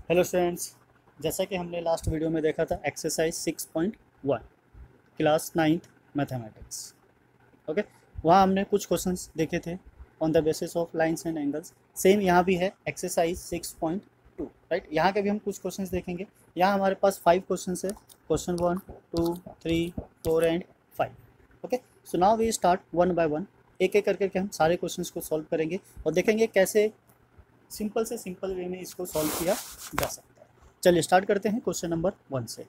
Hello students, जैसा कि हमने लास्ट वीडियो में देखा था exercise 6.1 class 9th mathematics. Okay, वहाँ हमने कुछ क्वेश्चंस देखे थे on the basis of lines and angles. Same यहाँ भी है एक्सरसाइज 6.2, राइट। यहाँ के भी हम कुछ क्वेश्चंस देखेंगे। यहाँ हमारे पास 5 क्वेश्चंस है, question 1, 2, 3, 4 and 5। Okay, so now we start one by one. एक एक करके हम सारे क्वेश्चंस को सॉल्व करेंगे और देखेंगे कैसे सिंपल से सिंपल वे में इसको सॉल्व किया जा सकता है। चलिए स्टार्ट करते हैं क्वेश्चन नंबर 1 से।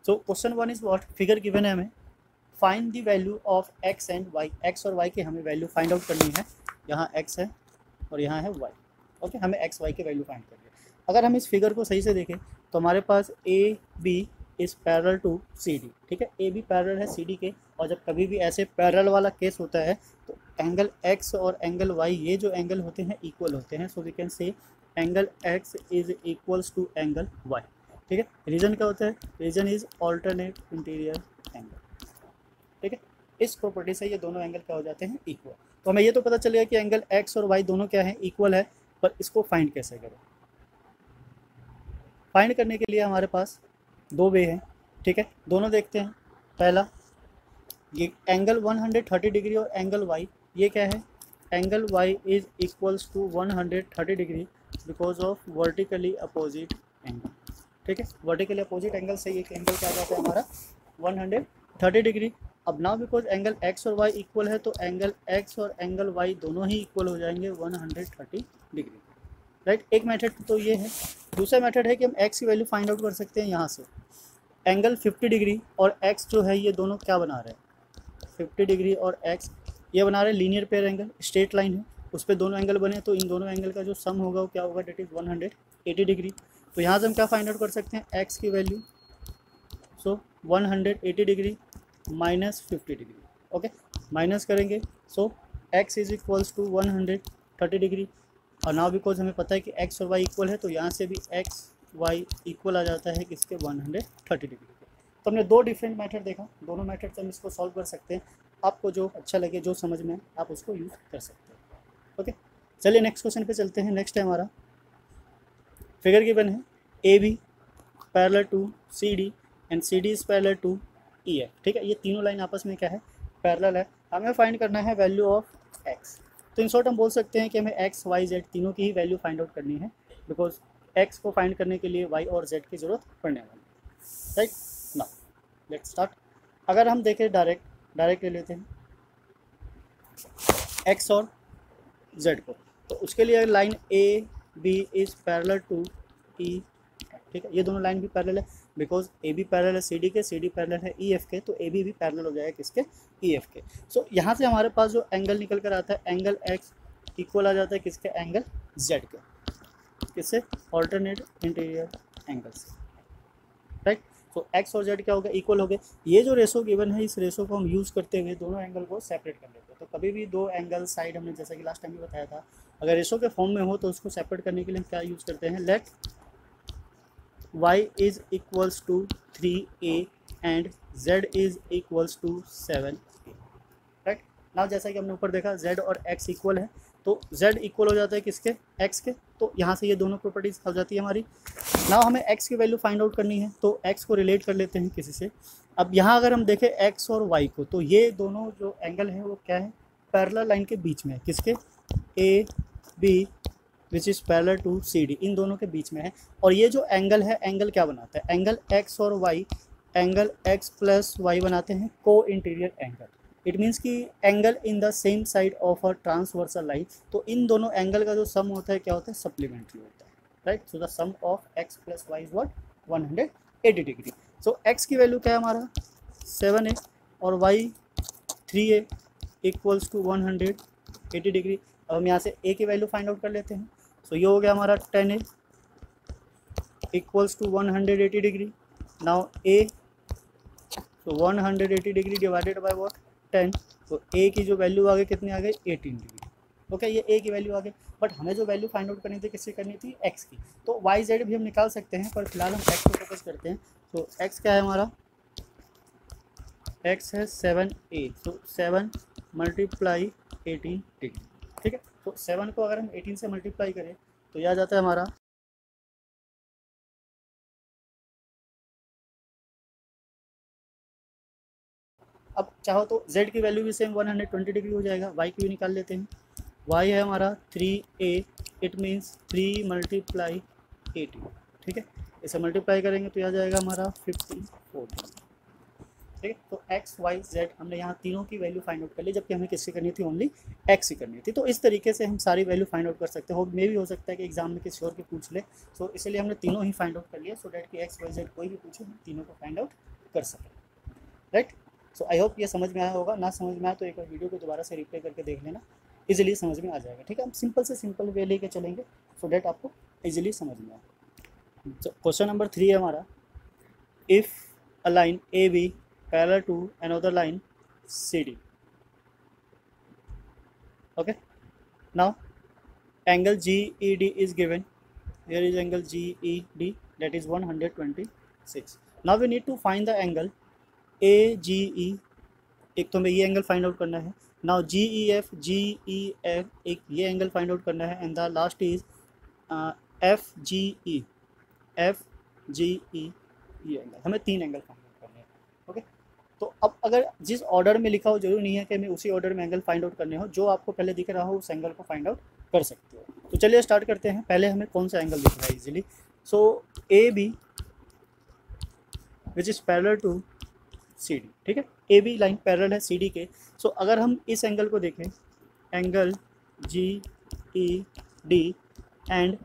So question 1 is what, figure given है हमें, find the value of X and Y. X और वाई की हमें वैल्यू फाइंड आउट करनी है। यहाँ एक्स है और यहाँ है वाई। ओके, हमें एक्स वाई की वैल्यू फाइंड करनी है। अगर हम इस फिगर को सही से देखें तो हमारे पास A B is parallel to C D. ठीक है, ए बी पैरेलल है सी डी के, और जब कभी भी ऐसे पैरेलल वाला केस होता है तो एंगल एक्स और एंगल वाई, ये जो एंगल होते हैं इक्वल होते हैं। So we can say angle X is equals to angle Y. ठीक है, रीजन क्या होता है? Reason is alternate interior angle. ठीक है, इस प्रॉपर्टी से ये दोनों एंगल क्या हो जाते हैं? इक्वल। तो हमें ये तो पता चलेगा कि एंगल एक्स और वाई दोनों क्या है? इक्वल है। पर इसको फाइंड कैसे करें? फाइंड करने के लिए हमारे पास दो वे हैं। ठीक है, दोनों देखते हैं। पहला, ये एंगल 130 डिग्री और एंगल वाई, ये क्या है? Angle Y is equals to 130 degree because of vertically opposite angle. ठीक है, वर्टिकली अपोजिट एंगल से ये एंगल क्या आ जाता है हमारा? 130 डिग्री। अब नाउ बिकॉज एंगल एक्स और वाई इक्वल है तो एंगल एक्स और एंगल वाई दोनों ही इक्वल हो जाएंगे 130 डिग्री। राइट, एक मेथड तो ये है। दूसरा मेथड है कि हम एक्स की वैल्यू फाइंड आउट कर सकते हैं यहाँ से। एंगल 50 डिग्री और एक्स जो है ये दोनों क्या बना रहे हैं? 50 डिग्री और एक्स ये बना रहे हैं linear pair angle, straight line है, उस पर दोनों एंगल बने, तो इन दोनों एंगल का जो सम होगा वो क्या होगा? That is 180 degree. तो यहाँ से हम क्या फाइंड आउट कर सकते हैं? एक्स की value. So 180 degree minus 50 degree. Okay, minus करेंगे, so X is equals to 130 degree. और नाउ बिकॉज हमें पता है कि एक्स और वाई इक्वल है तो यहाँ से भी एक्स वाई इक्वल आ जाता है किसके? 130 डिग्री के। तो हमने दो डिफरेंट मेथड देखा, दोनों मेथड से हम इसको सॉल्व कर सकते हैं। आपको जो अच्छा लगे, जो समझ में आप उसको यूज़ कर सकते हैं। ओके, चलिए नेक्स्ट क्वेश्चन पे चलते हैं। नेक्स्ट है हमारा, फिगर गिवन है A B parallel to C D and C D is parallel to E F. ठीक है, ये तीनों लाइन आपस में क्या है? पैरेलल है। हमें फाइंड करना है वैल्यू ऑफ एक्स। तो इन शॉर्ट हम बोल सकते हैं कि हमें एक्स वाई जेड तीनों की ही वैल्यू फाइंड आउट करनी है, बिकॉज एक्स को फाइंड करने के लिए वाई और जेड की ज़रूरत पड़ने वाली है। Right, now let's start. अगर हम देखें डायरेक्ट ले लेते हैं एक्स और जेड को, तो उसके लिए line A B is parallel to E. ठीक है, ये दोनों लाइन भी पैरेलल है बिकॉज ए बी पैरेलल है सी डी के, सी डी पैरेलल है ई एफ के, तो ए बी भी पैरेलल हो जाएगा किसके? ई एफ के। सो यहाँ से हमारे पास जो एंगल निकल कर आता है, एंगल एक्स इक्वल आ जाता है किसके? एंगल जेड के। किससे? ऑल्टरनेट इंटीरियर एंगल से। राइट, तो एक्स और जेड क्या हो गया? इक्वल हो गए। ये जो रेशो गिवन है, इस रेशो को हम यूज़ करते हुए दोनों एंगल को सेपरेट कर लेते हैं। तो कभी भी दो एंगल साइड, हमने जैसा कि लास्ट टाइम भी बताया था, अगर रेशो के फॉर्म में हो तो उसको सेपरेट करने के लिए हम क्या यूज़ करते हैं? Let y is equals to 3a and z is equals to 7a। Right, now जैसा कि हमने ऊपर देखा z और x इक्वल है तो z इक्वल हो जाता है किसके? x के। तो यहाँ से ये दोनों प्रॉपर्टीज हो जाती है हमारी। नाउ हमें x की वैल्यू फाइंड आउट करनी है, तो x को रिलेट कर लेते हैं किसी से। अब यहाँ अगर हम देखें x और y को, तो ये दोनों जो एंगल है वो क्या है? पैरेलल लाइन के बीच में है। किसके? a b which is parallel to C D, इन दोनों के बीच में है। और ये जो एंगल है, एंगल क्या बनाता है? एंगल एक्स और Y, angle X plus Y बनाते हैं को इंटीरियर एंगल। इट मीन्स कि angle in the same side of a transversal line. तो इन दोनों एंगल का जो सम होता है क्या होता है? सप्लीमेंट्री होता है। Right, so the sum of X plus Y is what? 180 degree. So X की वैल्यू क्या है हमारा? 7a और Y 3a equals to 180 degree. अब हम यहाँ से a की वैल्यू फाइंड आउट कर लेते हैं। सो ये हो गया हमारा 10a equals to 180 degree. Now a, तो 180 डिग्री डिवाइडेड बाय व्हाट? 10। तो a की जो वैल्यू आ गई कितनी आ गई? 18 डिग्री। ओके, ये a की वैल्यू आ गई। बट हमें जो वैल्यू फाइंड आउट करनी थी किससे करनी थी? x की। तो y z भी हम निकाल सकते हैं, पर फिलहाल हम x को फोकस करते हैं। तो x क्या है हमारा? x है 7a, तो 7 मल्टीप्लाई 18 डिग्री, ठीक है। तो 7 को अगर हम 18 से मल्टीप्लाई करें तो यह आ जाता है हमारा अब चाहो तो z की वैल्यू भी सेम 120 डिग्री हो जाएगा, y की भी निकाल लेते हैं। y है हमारा 3a, इट मीन्स 3 मल्टीप्लाई 18, ठीक है। इसे मल्टीप्लाई करेंगे तो यह आ जाएगा हमारा 54, ठीक है। तो x y z हमने यहाँ तीनों की वैल्यू फाइंड आउट कर ली, जबकि हमें किसकी करनी थी, ओनली x की करनी थी। तो इस तरीके से हम सारी वैल्यू फाइंड आउट कर सकते हो, मे भी हो सकता है कि एग्जाम में किसी और के पूछ ले, सो इसलिए हमने तीनों ही फाइंड आउट कर लिया, सो डैट कि x y z कोई भी पूछे हम तीनों को फाइंड आउट कर सकें, राइट। सो आई होप ये समझ में आया होगा, ना समझ में आया तो एक बार वीडियो को दोबारा से रिप्ले करके देख लेना, इजीली समझ में आ जाएगा, ठीक है। हम सिंपल से सिंपल वे लेके चलेंगे सो डैट आपको इजीली समझ में आए। क्वेश्चन नंबर 3 है हमारा, if a line A B parallel to another line C D, okay. Now angle G E D is given, here is angle GED that is 126. Now we need to find the angle AGE, एक तो हमें ये angle find out करना है। Now GEF एक ये angle find out करना है, and the last is FGE ये एंगल, हमें 3 एंगल फाइंड आउट करने हैं, ओके। तो अब अगर जिस ऑर्डर में लिखा हो, जरूरी नहीं है कि हमें उसी ऑर्डर में एंगल फाइंड आउट करने हो, जो आपको पहले दिख रहा हो उस एंगल को फाइंड आउट कर सकते हो। तो चलिए स्टार्ट करते हैं। पहले हमें कौन सा एंगल दिख रहा है easily, so A B which is parallel to C D, ठीक है। ए बी लाइन पैरेलल है सी डी के, सो अगर हम इस एंगल को देखें, angle G E D and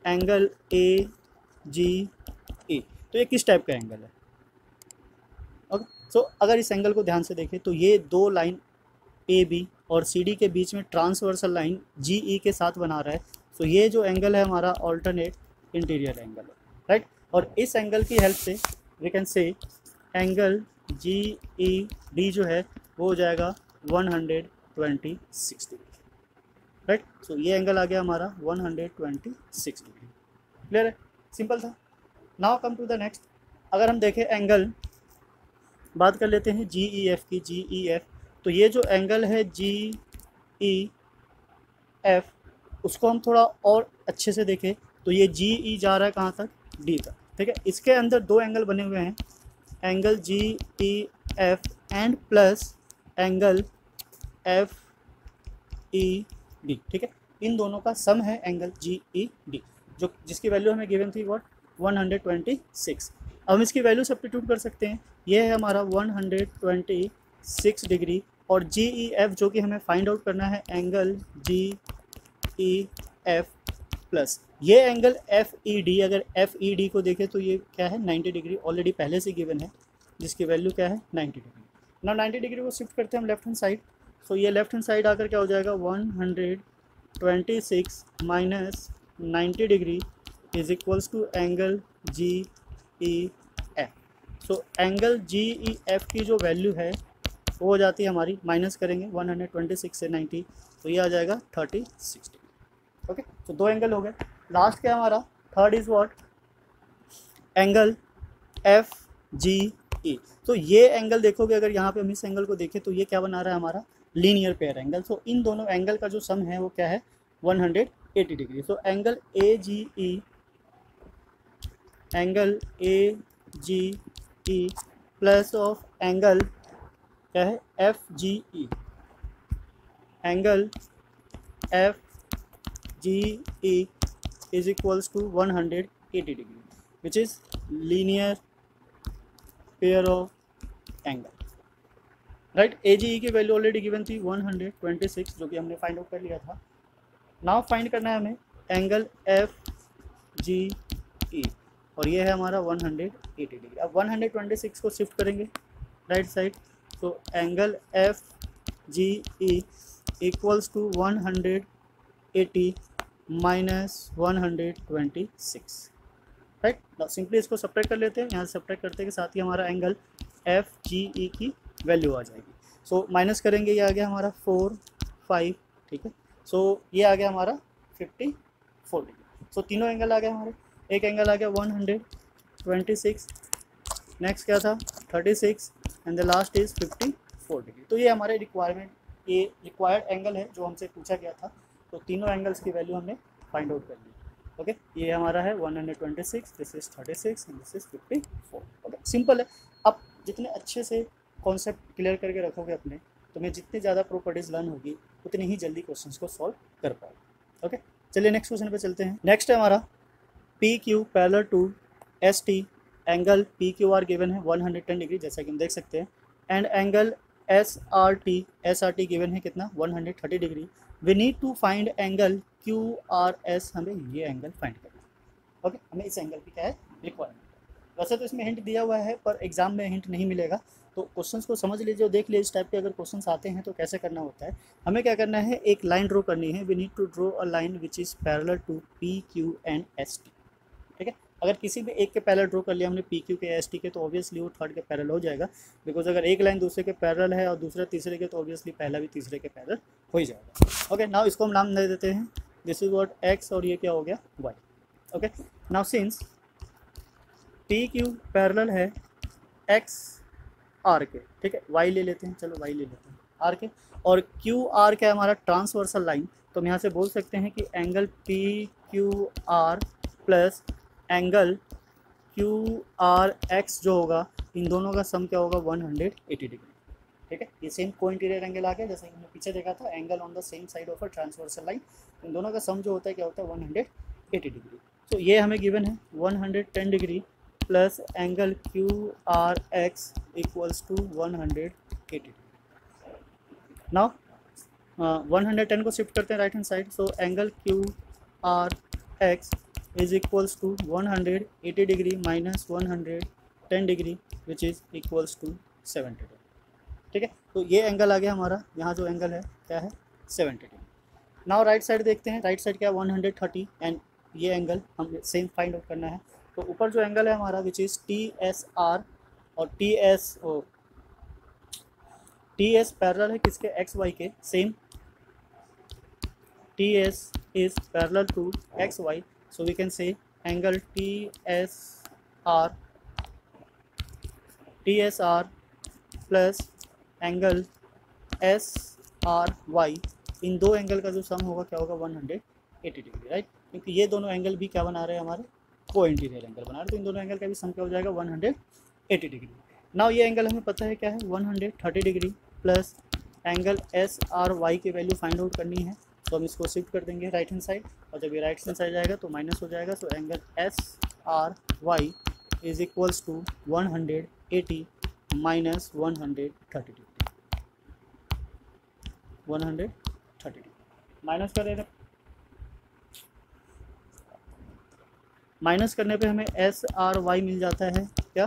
angle A G A, तो ये किस टाइप का एंगल है, ओके। सो अगर इस एंगल को ध्यान से देखें तो ये दो लाइन ए बी और सी डी के बीच में ट्रांसवर्सल लाइन जी ई के साथ बना रहा है, सो ये जो एंगल है हमारा ऑल्टरनेट इंटीरियर एंगल है, राइट। और इस एंगल की हेल्प से we can say angle G E D जो है वो हो जाएगा 126 डिग्री, राइट। सो ये एंगल आ गया हमारा 126 डिग्री, क्लियर है, सिंपल था। Now come to the next, अगर हम देखें एंगल, बात कर लेते हैं जी ई एफ की, जी ई एफ, तो ये जो एंगल है जी ई एफ, उसको हम थोड़ा और अच्छे से देखें तो ये जी ई जा रहा है कहाँ तक, डी तक, ठीक है। इसके अंदर दो एंगल बने हुए हैं, angle G E F and plus angle F E D, ठीक है। इन दोनों का सम है एंगल जी ई डी, जो जिसकी वैल्यू हमें गिवन थी व्हाट 126। अब हम इसकी वैल्यू सब्स्टिट्यूट कर सकते हैं, ये है हमारा 126 डिग्री, और जी ई एफ जो कि हमें फाइंड आउट करना है angle G E F plus ये एंगल एफ ई डी, अगर एफ ई डी को देखें तो ये क्या है 90 डिग्री, ऑलरेडी पहले से गिवन है, जिसकी वैल्यू क्या है 90 डिग्री। ना 90 डिग्री को शिफ्ट करते हैं हम लेफ्ट हैंड साइड, सो ये लेफ्ट हैंड साइड आकर क्या हो जाएगा 126 minus 90 degree is equals to angle G E F. So angle G E F की जो वैल्यू है वो हो जाती है हमारी, माइनस करेंगे 126 से 90, तो ये आ जाएगा 36 डिग्री, ओके। तो दो एंगल हो गए। लास्ट क्या हमारा third is what, angle F G E. तो ये एंगल देखोगे, अगर यहाँ पे हम इस एंगल को देखें तो ये क्या बना रहा है हमारा लीनियर पेयर एंगल। सो इन दोनों एंगल का जो सम है वो क्या है 180 degree. So angle A G E, angle A G E plus of angle क्या है F G E, angle F G E is equals to 180 degree which is linear pair of angle, right. A G E की value already given थी 126, जो कि हमने find out कर लिया था। नाउ फाइंड करना है हमें एंगल एफ जी ई, और ये है हमारा 180 डिग्री। अब 126 को शिफ्ट करेंगे राइट साइड, तो angle F G E equals to 180 minus 126, right. Simply इसको सब्ट्रैक्ट कर लेते हैं, यहाँ से सब्ट्रैक्ट करते के साथ ही हमारा एंगल एफ जी ई की वैल्यू आ जाएगी। सो माइनस करेंगे, ये आ गया हमारा 4 5, ठीक है। सो ये आ गया हमारा 54 डिग्री। सो तीनों एंगल आ गए हमारे, एक एंगल आ गया 126, नेक्स्ट क्या था 36, and the last is 54 degree. तो ये हमारे ये रिक्वायर्ड एंगल है जो हमसे पूछा गया था। तो तीनों एंगल्स की वैल्यू हमने फाइंड आउट कर ली। ओके, ये हमारा है 126, this is 36 and this is 54। Okay, simple है। आप जितने अच्छे से कॉन्सेप्ट क्लियर करके रखोगे अपने, तुम्हें जितनी ज़्यादा प्रॉपर्टीज लर्न होगी उतनी ही जल्दी क्वेश्चंस को सॉल्व कर पाओगे। ओके, चलिए नेक्स्ट क्वेश्चन पे चलते हैं। नेक्स्ट है हमारा P Q parallel to S T, angle P Q R given है 110 डिग्री जैसा कि हम देख सकते हैं, and angle S R T given है कितना 130 degree. We need to find angle Q R S, हमें ये एंगल फाइंड करना है। ओके, हमें इस एंगल की क्या है रिक्वायरमेंट। वैसे तो इसमें हिंट दिया हुआ है पर एग्जाम में हिंट नहीं मिलेगा, तो क्वेश्चंस को समझ लीजिए और देख लीजिए इस टाइप के अगर क्वेश्चंस आते हैं तो कैसे करना होता है। हमें क्या करना है, एक लाइन ड्रॉ करनी है। We need to draw a line which is parallel to P Q and S T. ठीक है, अगर किसी भी एक के पैरेलल ड्रॉ कर लिया हमने पी क्यू के एस टी के, तो ऑब्वियसली वो थर्ड के पैरेलल हो जाएगा। बिकॉज अगर एक लाइन दूसरे के पैरेलल है और दूसरा तीसरे के, तो ऑब्वियसली पहला भी तीसरे के पैरेलल हो ही जाएगा। ओके, नाउ इसको हम नाम दे देते हैं, दिस इज व्हाट एक्स और ये क्या हो गया Y. Okay, now since P Q parallel है एक्स आर के, ठीक है, वाई ले लेते हैं, चलो वाई ले लेते हैं आर के, और क्यू आर क्या है हमारा ट्रांसवर्सल लाइन। तो हम यहाँ से बोल सकते हैं कि angle P Q are plus angle Q R x जो होगा, इन दोनों का सम क्या होगा 180 डिग्री। ठीक है, ये सेम कोइंटीरियर एंगल आ गया जैसे कि हमने पीछे देखा था, angle on the same side of a transversal line. इन दोनों का सम जो होता है क्या होता है 180 डिग्री। तो ये हमें गिवन है 110 degree plus angle Q R X equals to 180 degree. Now 110 को शिफ्ट करते हैं right hand side, so angle Q R X is equals to 180 degree minus 110 degree which is equals to 70 degree. ठीक है, तो ये angle आ गया हमारा, यहाँ जो एंगल है क्या है 70 डिग्री। नाउ राइट साइड देखते हैं, राइट साइड क्या है 130 एंड ये एंगल हम सेम फाइंड आउट करना है। तो ऊपर जो एंगल है हमारा which is T S R, और टी एस पैरेलल है किसके एक्स वाई के, same T S is parallel to X Y, so we can say angle TSR plus angle SRY, इन दो एंगल का जो सम होगा क्या होगा 180 डिग्री, राइट। क्योंकि ये दोनों एंगल भी क्या बना रहे हैं हमारे को इंटीरियर एंगल बना रहे हैं, तो इन दोनों एंगल का भी सम क्या हो जाएगा 180 डिग्री। नाउ ये एंगल हमें पता है क्या है 130 डिग्री प्लस एंगल SRY की वैल्यू फाइंड आउट करनी है, तो हम इसको शिफ्ट कर देंगे राइट हैंड साइड, और जब ये राइट हैंड साइड जाएगा तो माइनस हो जाएगा। So angle S R Y is equals to 180 minus 130 degree, 130 degree minus करेंगे, माइनस करने पे हमें एस आर वाई मिल जाता है क्या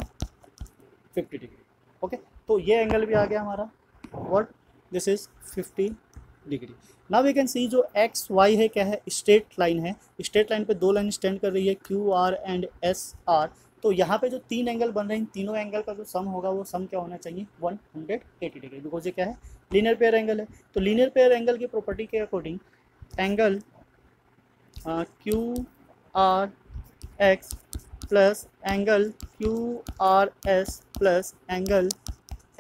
50 डिग्री। ओके, तो ये एंगल भी आ गया हमारा, what this is 50 degree. Now we can see जो एक्स वाई है क्या है स्ट्रेट लाइन है, स्ट्रेट लाइन पे दो लाइन स्टैंड कर रही है Q R and S R. तो यहाँ पे जो तीन एंगल बन रहे हैं, इन तीनों एंगल का जो सम होगा वो सम क्या होना चाहिए 180 डिग्री, बिकॉज ये क्या है लीनियर पेयर एंगल है। तो लीनियर पेयर एंगल की प्रॉपर्टी के according angle Q R X plus angle Q R S plus angle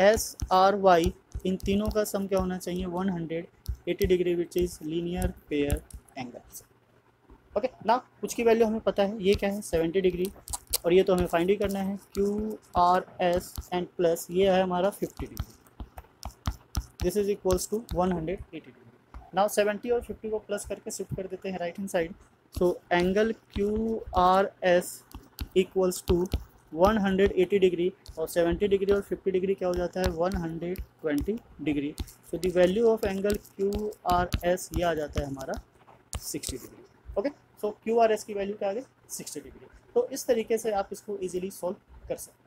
S R Y, इन तीनों का सम क्या होना चाहिए 180 degree which is linear pair angles. Okay, ना कुछ की वैल्यू हमें पता है, ये क्या है 70 डिग्री, और ये तो हमें फाइंड ही करना है Q R S and plus ये है हमारा 50 degree, this is equals to 180 degree. Now 70 और 50 को प्लस करके शिफ्ट कर देते हैं right hand side, so angle Q R S equals to 180 degree, और 70 डिग्री और 50 डिग्री क्या हो जाता है 120 degree. So the value of angle Q R S ये आ जाता है हमारा 60 डिग्री। ओके, सो क्यू आर एस की वैल्यू क्या आ गई 60 डिग्री। तो इस तरीके से आप इसको इजीली सॉल्व कर सकते हैं।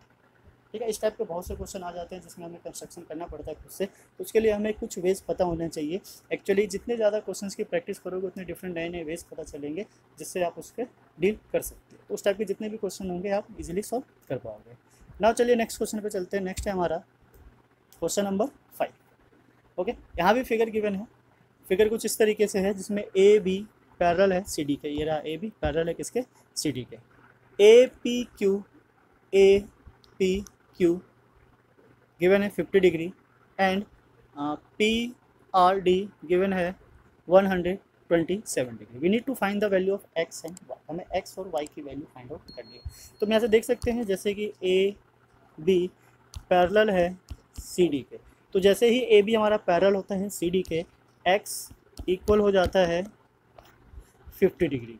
ठीक है, इस टाइप के बहुत से क्वेश्चन आ जाते हैं जिसमें हमें कंस्ट्रक्शन करना पड़ता है खुद से, तो उसके लिए हमें कुछ वेज पता होना चाहिए। एक्चुअली जितने ज़्यादा क्वेश्चंस की प्रैक्टिस करोगे उतने डिफरेंट नए नए वेज पता चलेंगे जिससे आप उस पर डील कर सकते हैं। तो उस टाइप के जितने भी क्वेश्चन होंगे आप इजीली सॉल्व कर पाओगे। नाउ चलिए नेक्स्ट क्वेश्चन पे चलते हैं। नेक्स्ट है हमारा क्वेश्चन नंबर 5। ओके, यहाँ भी फिगर गिवन है। फिगर कुछ इस तरीके से है जिसमें ए बी पैरेलल है सी डी के, ये रहा ए बी पैरेलल है किसके सी डी के, ए पी क्यू गिवन है 50 degree and P R D given है 127 degree. We need to find the value of X and Y. हमें एक्स और वाई की वैल्यू फाइंड आउट करनी है। तो हम यहाँ से देख सकते हैं जैसे कि ए बी पैरेलल है सी डी के, तो जैसे ही ए बी हमारा पैरेलल होता है सी डी के, एक्स इक्वल हो जाता है 50 डिग्री।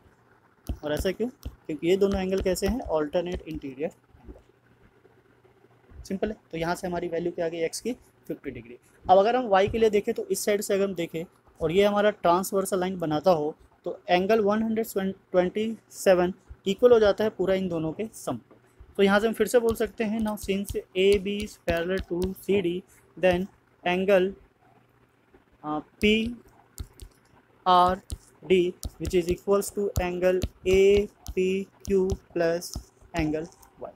और ऐसा क्यों? क्योंकि ये दोनों एंगल कैसे हैं? Alternate interior angle. सिंपल है। तो यहाँ से हमारी वैल्यू क्या आ गई एक्स की? 50 डिग्री। अब अगर हम वाई के लिए देखें तो इस साइड से अगर हम देखें और ये हमारा ट्रांसवर्सल लाइन बनाता हो तो एंगल 127 इक्वल हो जाता है पूरा इन दोनों के सम। तो यहाँ से हम फिर से बोल सकते हैं, now since A B is parallel to C D then angle P R D which is equals to angle A P Q plus angle Y.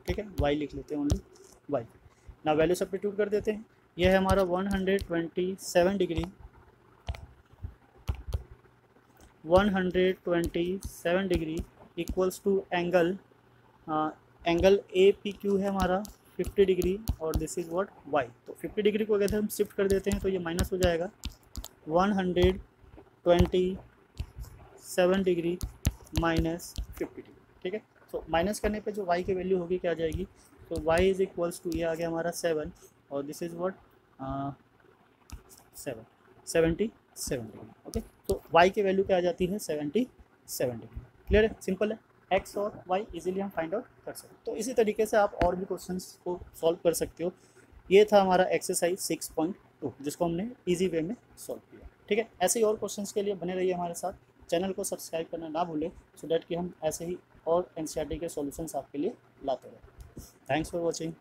ठीक है, वाई लिख लेते हैं ओनली वाई। ना वैल्यू सब्स्टिट्यूट कर देते हैं। यह है हमारा 127 degree, 127 degree equals to angle angle A P Q है हमारा 50 डिग्री और दिस इज़ व्हाट वाई। तो 50 डिग्री को अगर हम शिफ्ट कर देते हैं तो ये माइनस हो जाएगा 127 डिग्री माइनस 50 डिग्री। ठीक है, तो माइनस करने पे जो y की वैल्यू होगी क्या आ जाएगी? तो y इज इक्वल्स टू, ये आ गया हमारा 7 और this is what 77 degree. Okay, तो y की वैल्यू क्या आ जाती है? 77 डिग्री। क्लियर है, सिंपल है। x और y इजीली हम फाइंड आउट कर सकते हैं। तो इसी तरीके से आप और भी क्वेश्चंस को सॉल्व कर सकते हो। ये था हमारा एक्सरसाइज 6.2 जिसको हमने इजी वे में सॉल्व किया। ठीक है, ऐसे ही और क्वेश्चंस के लिए बने रहिए हमारे साथ। चैनल को सब्सक्राइब करना ना भूलें सो डैट कि हम ऐसे ही और एनसीईआरटी के सॉल्यूशंस आपके लिए लाते रहें। Thanks for watching.